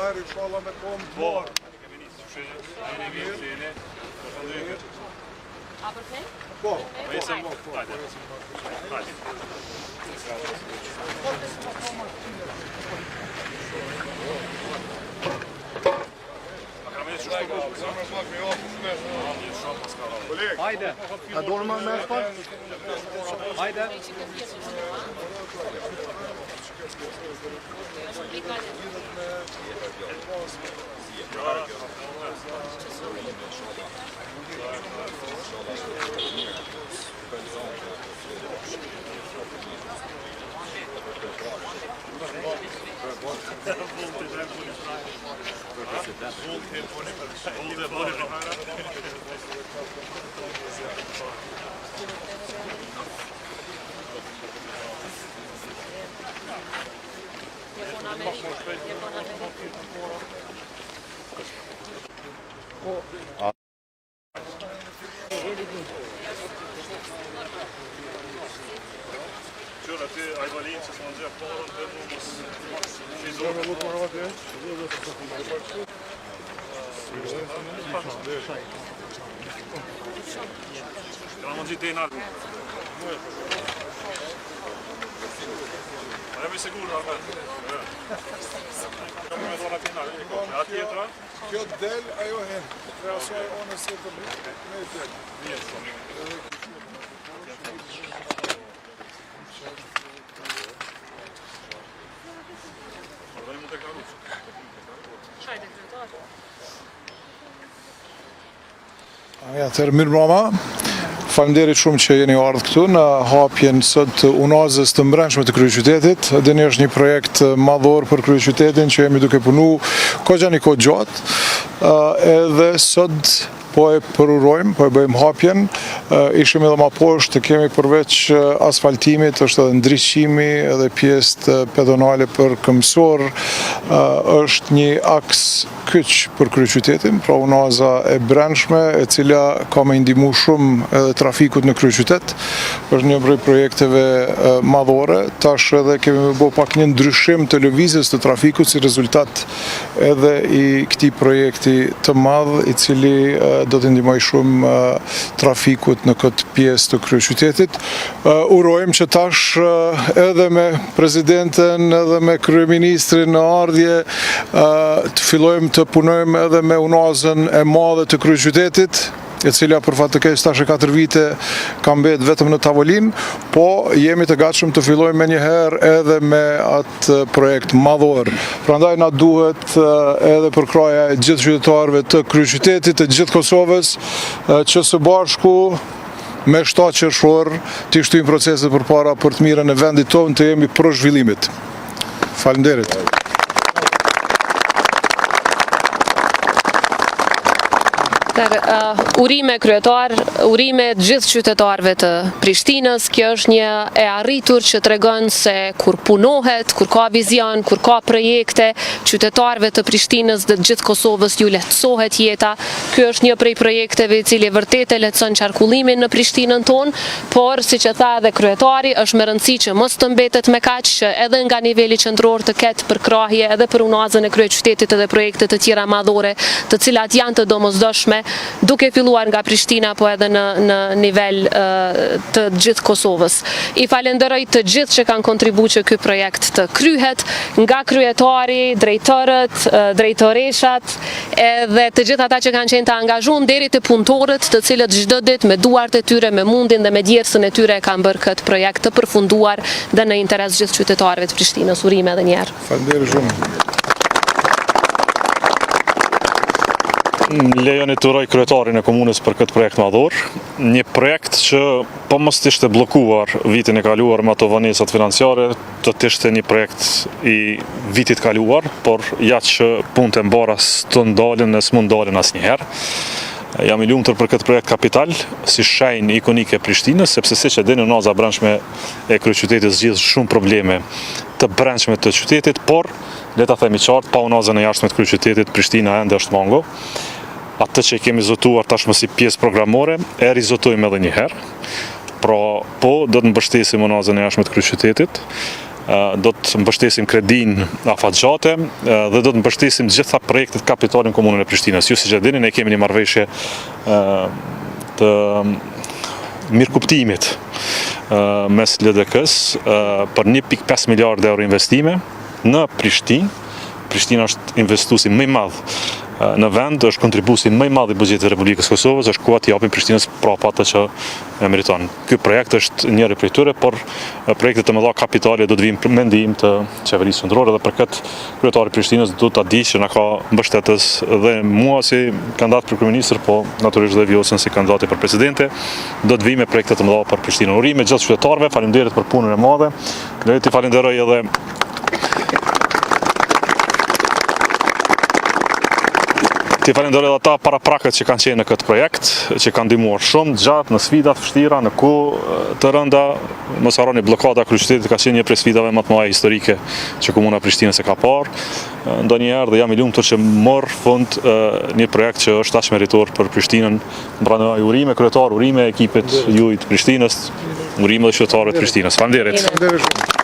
herë, inshallah me kohë më të marë. A për play? Po. Hajde, a dorë më me pak? Hajde. Qërë aty ajvalinë që s'ma nxerë parën dhe mu mos fizorë. Këna më gjitë e nalë. A jemi sigur, Ahmet. Këna me dora pinare. A tjetra? Kjo del, ajo hen. Tre asoj onës e të bëjtë, me del. Atëherë mirë mbrëma. Faleminderit shumë që jeni ardhur këtu në hapjen sot të unazës të mbrëmshme të kryeqytetit. Dini është një projekt madhor për kryeqytetin që jemi duke punu një kohë gjatë. Edhe sot po e përurojmë, po e bëjmë hapjen. Ishim edhe ma poshtë, kemi përveç asfaltimit, është edhe ndriçimi edhe pjesë të pedonale për këmbësor. Është një aks kyç për kryeqytetin, pra unaza e brendshme, e cila ka me ndihmu shumë edhe trafikut në kryeqytet. Është një prej projekteve madhore. Tash edhe kemi bërë pak një ndryshim të lëvizjes të trafikut si rezultat edhe i këtij projekti të madh, i cili do të ndihmoj shumë trafikut në këtë pjesë të kryeqytetit. Urojmë që tash edhe me presidenten, edhe me kryeministrin në ardhje të fillojmë të punojmë edhe me unazën e madhe të kryeqytetit, e cila për fat të keq tash 4 vite ka mbetë vetëm në tavolinë, po jemi të gatshëm të fillojmë menjëherë edhe me atë projekt madhor. Prandaj na duhet edhe përkraja e gjithë qytetarëve të kryeqytetit, të gjithë Kosovës, që së bashku me 7 qershor të shtyjmë proceset përpara për të mirën e vendit tonë, të jemi pro zhvillimit. Faleminderit. Urime kryetar, urime gjithë qytetarëve të Prishtinës. Kjo është një e arritur që tregon se kur punohet, kur ka vizion, kur ka projekte, qytetarëve të Prishtinës dhe gjithë Kosovës ju lehtësohet jeta. Ky është një prej projekteve i cili vërtet e lehtëson qarkullimin në Prishtinën tonë, por siç e tha edhe kryetari, është me rëndësi që mos të mbetet me kaq, që edhe nga niveli qendror të ketë përkrahje edhe për unazën e kryeqytetit edhe projekte të tjera madhore, të cilat janë të domosdoshme, duke filluar nga Prishtina, po edhe në nivel të gjithë Kosovës. I falenderoj të gjithë që kanë kontribuar që ky projekt të kryhet, nga kryetari, drejtorët, drejtoreshat, edhe të gjithë ata që kanë qenë të angazhuar deri te punëtorët, të cilët çdo ditë me duart e tyre, me mundin dhe me djersën e tyre kanë bërë këtë projekt të përfunduar dhe në interes gjithë qytetarëve të Prishtinës. Urime edhe një herë. Faleminderit shumë. Lejoni të uroj kryetarin e komunës për këtë projekt madhor. Një projekt që po mos të ishte blokuar vitin e kaluar me ato vonesat financiare, do të ishte një projekt i vitit kaluar, por ja që punët e mbara s'të ndalen e s'mund ndalen asnjëherë. Jam i lumtur për këtë projekt kapital, si shenjë ikonike e Prishtinës, sepse siç e dini, unaza brendshme e kryeqytetit zgjidh shumë probleme të brendshme të qytetit, por le ta themi qartë, pa unazën e jashtme të kryeqytetit, Prishtina ende është mongo. Atë që kemi zotuar tashmë si pjesë programore, e rizotojmë edhe një herë. Pra, po do të mbështesim unazën e jashtme të kryeqytetit. do të mbështesim kredin afatgjate dhe do të mbështesim gjitha projektet kapitalin komunën e Prishtinës. Ju siç e dini, ne kemi një marrëveshje të mirëkuptimit mes LDK-s për 1.5 miliard euro investime në Prishtinë. Prishtina është investuesi më i madh në vend, është kontribuesi më i madh i buxhetit të Republikës Kosovës, është koha t'i japim Prishtinës prapa atë që e meriton. Ky projekt është njëri prej tyre, por projektet të mëdha kapitale do të vinë me ndihmë të qeverisë qendrore dhe për këtë kryetari i Prishtinës do ta di që na ka mbështetës dhe mua si kandidat për kryeministër, po natyrisht dhe Vjosën si kandidate për presidente, do të vijmë me projekte të mëdha për Prishtinën. Urime gjithë qytetarëve, faleminderit për punën e madhe. Le të falenderoj edhe Ti falenderoj edhe ata paraprakët që kanë qenë në këtë projekt, që kanë ndihmuar shumë gjatë në sfidat vështira, në kohë të rënda. Mos harroni, bllokada e kryeqytetit ka qenë një prej sfidave më të mëdha historike që komuna e Prishtinës e ka parë. Ndonjëherë dhe jam i lumtur që mor fund një projekt që është aq meritor për Prishtinën. Mbranoj urime kryetar, urime ekipit juaj të Prishtinës, urime dhe qytetarëve të Prishtinës. Faleminderit.